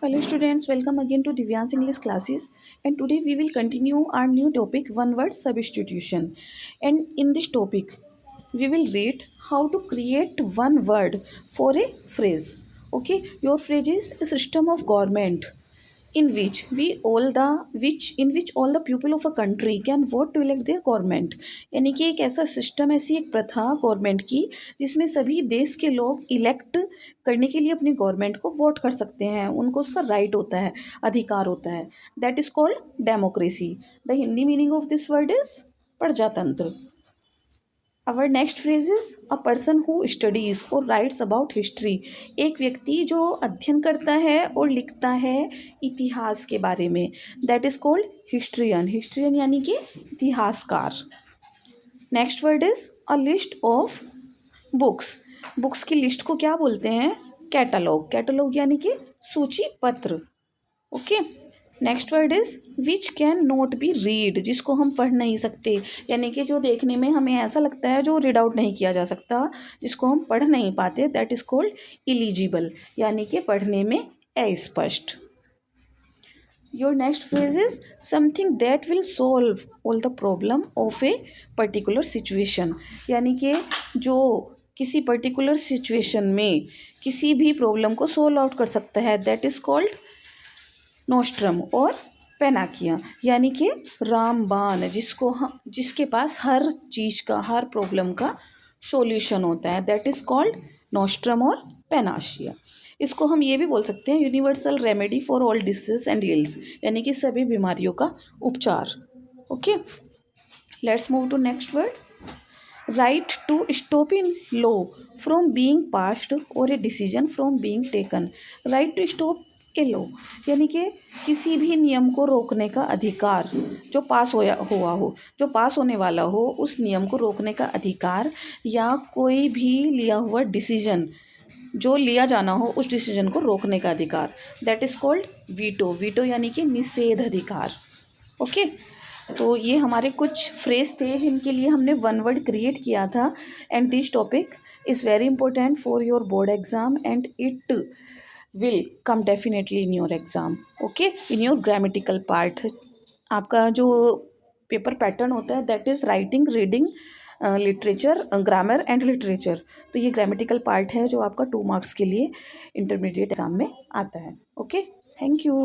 Hello students, welcome again to Divyan's English classes, and today we will continue our new topic one word substitution. And in this topic we will read how to create one word for a phrase. Okay, your phrase is a system of government in which all the people of a country can vote to elect their government. यानी कि एक ऐसा system, ऐसी एक प्रथा government की जिसमें सभी देश के लोग इलेक्ट करने के लिए अपनी गवर्नमेंट को वोट कर सकते हैं, उनको उसका राइट होता है, अधिकार होता है. That is called democracy. The Hindi meaning of this word is प्रजातंत्र. Our next phrase is a person who studies or writes about history. एक व्यक्ति जो अध्ययन करता है और लिखता है इतिहास के बारे में. That is called historian. Historian यानी कि इतिहासकार. Next word is a list of books. Books की लिस्ट को क्या बोलते हैं? कैटलॉग. कैटलॉग यानी कि सूची पत्र. Okay. Next word is which can not be read. जिसको हम पढ़ नहीं सकते, यानी कि जो देखने में हमें ऐसा लगता है जो रीड आउट नहीं किया जा सकता, जिसको हम पढ़ नहीं पाते. दैट इज कॉल्ड इलिजिबल, यानी कि पढ़ने में अस्पष्ट. Your next phrase is something that will solve all the problem of a particular situation. यानी कि जो किसी पर्टिकुलर सिचुएशन में किसी भी प्रॉब्लम को सॉल्व आउट कर सकता है. दैट इज कॉल्ड नोस्ट्रम और पेनाकिया, यानी कि रामबाण, जिसके पास हर चीज़ का, हर प्रॉब्लम का सॉल्यूशन होता है. दैट इज़ कॉल्ड नोस्ट्रम और पेनाशिया. इसको हम ये भी बोल सकते हैं universal remedy for all disease and ills, यानी कि सभी बीमारियों का उपचार. Okay, let's move to next word. Right to stop in law from being passed or a decision from being taken. Right to stop a law, यानी कि किसी भी नियम को रोकने का अधिकार. जो पास जो पास होने वाला हो, उस नियम को रोकने का अधिकार, या कोई भी लिया हुआ डिसीजन जो लिया जाना हो, उस डिसीजन को रोकने का अधिकार. That is called veto. Veto यानी कि निषेध अधिकार. ओके, तो ये हमारे कुछ फ्रेज थे जिनके लिए हमने वन वर्ड क्रिएट किया था. And this topic is very important for your board exam and it will come definitely in your exam. Okay, in your grammatical part. आपका जो पेपर पैटर्न होता है that is writing, reading, literature, grammar and literature. तो ये grammatical part है जो आपका 2 marks के लिए इंटरमीडिएट एग्जाम में आता है. Okay, thank you.